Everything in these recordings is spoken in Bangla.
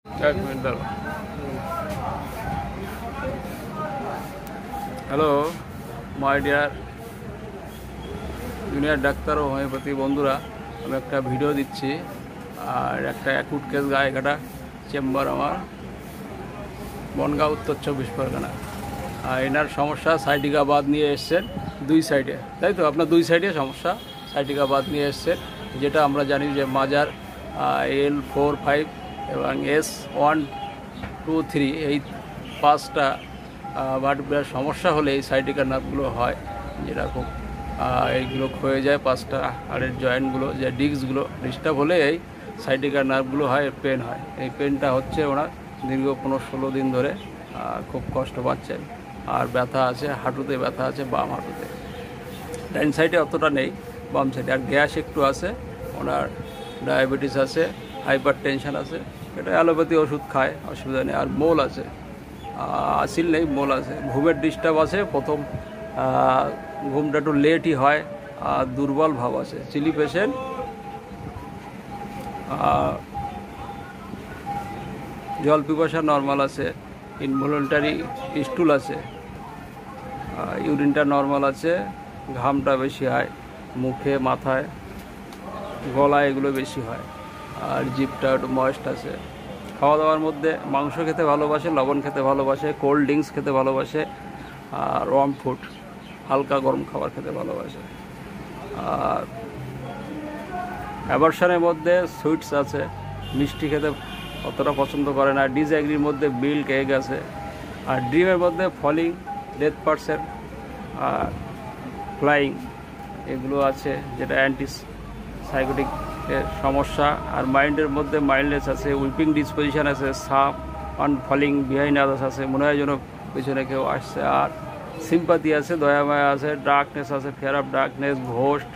এক মিনিট দাঁড়াও। Hello my dear junior doctor ও হোমিওপ্যাথি বন্ধুরা, আমি একটা ভিডিও দিচ্ছি। আর একটা অ্যাকুট কেস গায়েঘাটা চেম্বার, আমার বনগাঁও, উত্তর 24 পরগনা। আর এনার সমস্যা সাইটিকা বাদ নিয়ে এসছেন দুই সাইডে, তাই তো? আপনার দুই সাইডে সমস্যা, সাইটিকা বাদ নিয়ে এসছেন, যেটা আমরা জানি যে মাজার L4-5 এবং S1-2-3 এই 5টা ভার্টিব্রার সমস্যা হলে এই সাইটিকা নার্ভগুলো হয়, যেটা খুব এইগুলো ক্ষয়ে যায়। 5টা হাড়ের জয়েন্টগুলো, যে ডিস্কগুলো ডিস্টার্ব হলে এই সাইটিকা নার্ভগুলো হয়, পেন হয়। এই পেনটা হচ্ছে ওনার দীর্ঘ 15-16 দিন ধরে, খুব কষ্ট পাচ্ছেন। আর ব্যথা আছে, হাঁটুতে ব্যথা আছে, বাম হাঁটুতে। ডাইন সাইডে অতটা নেই, বাম সাইডে। আর গ্যাস একটু আছে, ওনার ডায়াবেটিস আছে, হাইপার টেনশন আছে। এটা অ্যালোপ্যাথি ওষুধ খায়, অসুবিধা নেই। আর মোল আছে, আসিল নেই, মোল আছে। ঘুমের ডিস্টার্ব আছে, প্রথম ঘুমটা একটু লেটই হয়। আর দুর্বল ভাব আছে, চিলি পেশেন্ট। জল পিপাসা নর্মাল আছে, ইনভলন্টারি স্টুল আছে, ইউরিনটা নর্মাল আছে, ঘামটা বেশি হয় মুখে, মাথায়, গলায়, এগুলো বেশি হয়। আর জিভটা একটু ময়েস্ট আছে। খাওয়া দাওয়ার মধ্যে মাংস খেতে ভালোবাসে, লবণ খেতে ভালোবাসে, কোল্ড ড্রিঙ্কস খেতে ভালোবাসে, আর ওয়ার্ম ফুড, হালকা গরম খাবার খেতে ভালোবাসে। আর অ্যাভারশনের মধ্যে সুইটস আছে, মিষ্টি খেতে অতটা পছন্দ করে না। ডিসঅ্যাগ্রির মধ্যে মিল্ক, এগ আছে। আর ড্রিমের মধ্যে ফলিং, ডেথ পারসেন্ট, আর ফ্লাইং, এগুলো আছে, যেটা অ্যান্টি সাইকোটিক সমস্যা। আর মাইন্ডের মধ্যে মাইল্ডনেস আছে, উইপিং ডিসপোজিশন আছে, সাপ অন ফলিং বিহাইন্ড আদার্স আছে, মনে হয় যেন পেছনে কেউ আসছে। আর সিম্পাথি আছে, দয়ামায়া আছে, ডার্কনেস আছে, fear of darkness, ghost,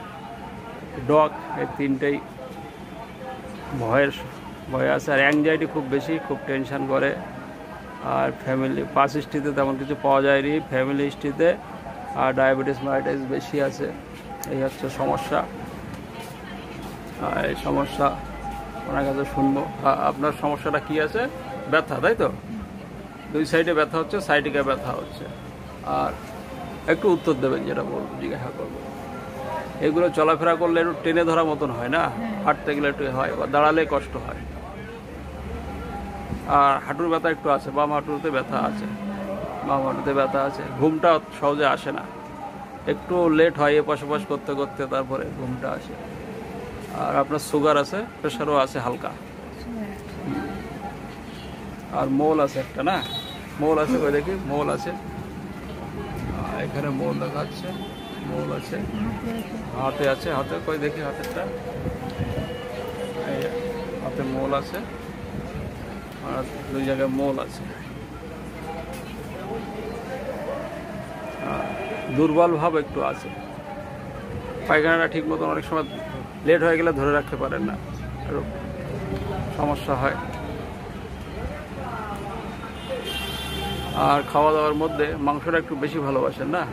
dog, এই তিনটেই ভয় আছে। আর অ্যাংজাইটি খুব বেশি, খুব টেনশন করে। আর ফ্যামিলি পাস হিস্ট্রিতে তেমন কিছু পাওয়া যায়নি, ফ্যামিলি হিস্ট্রিতে। আর ডায়াবেটিস মাইটাইস বেশি আছে। এই হচ্ছে সমস্যা। এই সমস্যা ওনার কাছে শুনবো। আপনার সমস্যাটা কি আছে? ব্যথা, তাই তো? দুই সাইডে ব্যথা হচ্ছে, সাইটিকা ব্যথা হচ্ছে। আর একটু উত্তর দেবেন, যেটা বলবো, জিজ্ঞাসা করবো। এগুলো চলাফেরা করলে একটু টেনে ধরা মতন হয় না, হাঁটতে গেলে একটু হয়, বা দাঁড়ালে কষ্ট হয়। আর হাঁটুর ব্যথা একটু আছে, বাম হাঁটুতে ব্যথা আছে, বাম হাঁটুতে ব্যথা আছে। ঘুমটা সহজে আসে না, একটু লেট হয় এপাশ ওপাশ করতে করতে, তারপরে ঘুমটা আসে। আর আপনার সুগার আছে, প্রেশারও আছে হালকা। আর মোল আছে একটা, না? মোল আছে, ওই দেখি মোল আছে, এখানে মোল দেখাচ্ছে, মোল আছে, হাতে আছে, হাতে কই দেখি, হাতেরটা, হাতে মোল আছে, আর দুই জায়গায় মোল আছে। দুর্বল ভাব একটু আছে। পায়খানাটা ঠিক মতন অনেক সময় লেট হয়ে গেলে ধরে রাখতে পারেন না, সমস্যা হয়। আর খাওয়া দাওয়ার মধ্যে মাংসটা একটু বেশি ভালোবাসেন, না?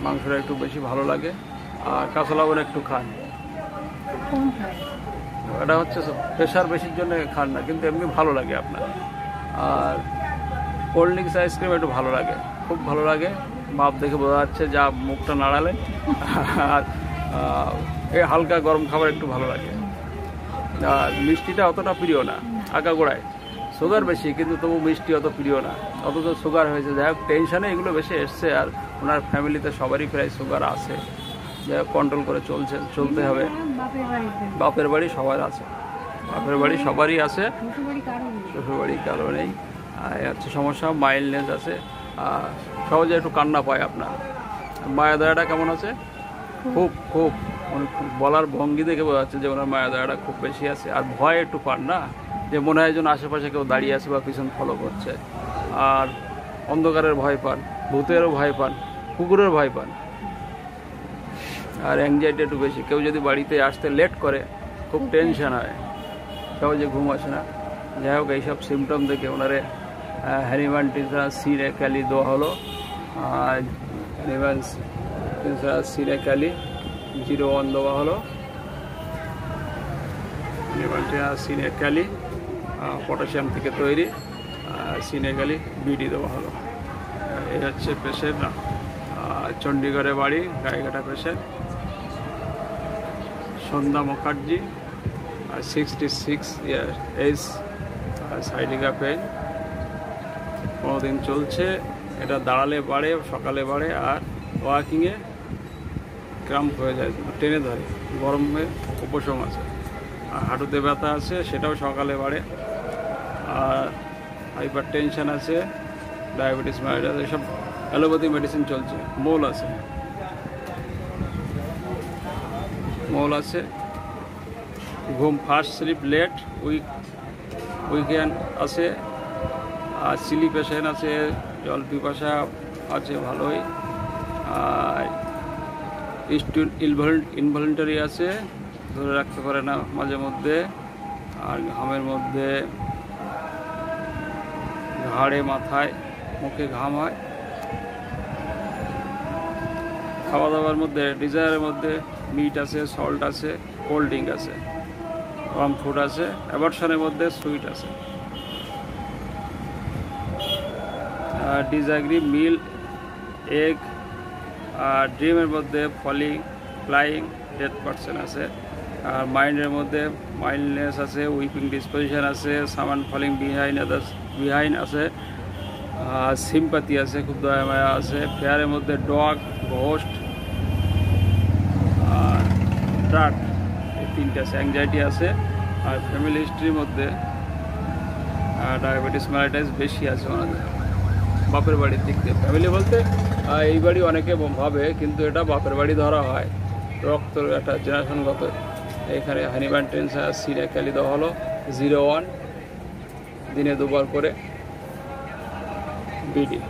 মাংসটা একটু বেশি ভালো লাগে। আর কাঁচা লবণ একটু খান। এটা হচ্ছে প্রেশার বেশির জন্য খান না, কিন্তু এমনি ভালো লাগে আপনার। আর কোল্ড ড্রিঙ্কস, আইসক্রিম একটু ভালো লাগে, খুব ভালো লাগে। মাপ দেখে বোঝা যাচ্ছে, যা মুখটা নাড়ালেন। আর এই হালকা গরম খাবার একটু ভালো লাগে। আর মিষ্টিটা অতটা প্রিয় না, আগাগোড়ায় সুগার বেশি, কিন্তু তবু মিষ্টি অত প্রিয় না। অথচ সুগার হয়েছে, যাই হোক টেনশনে এগুলো বেশি এসছে। আর ওনার ফ্যামিলিতে সবারই প্রায় সুগার আছে, যাই হোক কন্ট্রোল করে চলতে হবে। বাপের বাড়ি সবার আছে, বাপের বাড়ি সবারই আছে, শ্বশুরবাড়ি কারো নেই। আর হচ্ছে সমস্যা, মাইল্ডনেস আছে। আর সহজে একটু কান্না পায় আপনার। মায়া দয়াটা কেমন আছে? খুব খুব বলার ভঙ্গি দেখে বোঝা যাচ্ছে যে ওনার মায়া দয়াটা খুব বেশি আছে। আর ভয় একটু পান, না? যে মনে হয় যেন আশেপাশে কেউ দাঁড়িয়ে আছে বা পিছন ফলো করছে। আর অন্ধকারের ভয় পান, ভূতেরও ভয় পান, কুকুরের ভয় পান। আর অ্যাংজাইটি একটু বেশি। কেউ যদি বাড়িতে আসতে লেট করে, খুব টেনশন হয়, সহজে ঘুম আসে না। যাই হোক এইসব সিমটম দেখে ওনারে হ্যানিম্যান সিনে ক্যালি দেওয়া হলো। হ্যানিম্যান সিনে ক্যালি 01 দেওয়া হলো। সিনে ক্যালি পটাশিয়াম থেকে তৈরি, সিনেগালি বিডি দেওয়া হলো। এই হচ্ছে পেশেন্ট, চণ্ডীগড়ে বাড়ি, গাইঘাটা পেশেন্ট, সন্ধ্যা মুখার্জি, 66 ইয়ার এজ, সাইডিকা পেন, 15 দিন চলছে। এটা দাঁড়ালে বাড়ে, সকালে বাড়ে, আর ওয়াকিংয়ে ক্রাম্প হয়ে যায়, টেনে ধরে, গরমে উপশম আছে। আর হাঁটুতে ব্যথা আছে, সেটাও সকালে বাড়ে। আর হাইপার টেনশন আছে, ডায়াবেটিস, মাইটাস, এসব অ্যালোপ্যাথি মেডিসিন চলছে। মোল আছে, ঘুম ফাস্ট, স্লিপ লেট, উইকেন্ড আছে। আর সিলি পেশেন্ট আছে, জল পিপাসা আছে ভালোই। আর ইনভলেন্টারি আছে, ধরে রাখতে পারে না মাঝে মধ্যে। আর ঘামের মধ্যে ঘাড়ে, মাথায়, মুখে ঘাম হয়। খাওয়া দাওয়ার মধ্যে ডিজায়ারের মধ্যে মিট আছে, সল্ট আছে, কোল্ড ড্রিঙ্ক আছে, ওয়ার্ম ফুড আছে। অ্যাবর্শনের মধ্যে সুইট আছে। ডিজাগ্রি, মিল, এগ। আর ড্রিমের মধ্যে ফ্লাইং 10% আছে। আর মাইন্ডের মধ্যে মাইল্ডনেস আছে, উইপিং ডিসপোজিশন আছে, সামান ফলিং বিহাইন্ড আছে, সিম্পাথি আছে, খুব দয়া মায়া আছে। ফেয়ারের মধ্যে ডগ, ঘোস্ট আর ড্রাগ, এই 3টে আছে। অ্যাংজাইটি আছে। আর ফ্যামিলি হিস্ট্রির মধ্যে ডায়াবেটিস মাইটাস বেশি আছে ওনাদের, বাপের বাড়ির দিক দিয়ে। ফ্যামিলি বলতে এই বাড়ি অনেকে ভাবে, কিন্তু এটা বাপের বাড়ি ধরা হয়, রক্ত একটা জেনারেশনগত। এখানে হানিম্যান টেনশন, সিনেক্যালি দেওয়া হলো 01, দিনে 2 বার করে বিডি,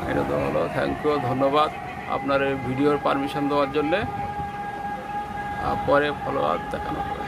এটা দেওয়া হলো। থ্যাংক ইউ, ধন্যবাদ আপনার এই ভিডিওর পারমিশন দেওয়ার জন্যে। পরে ফলো আপ দেখানো হবে।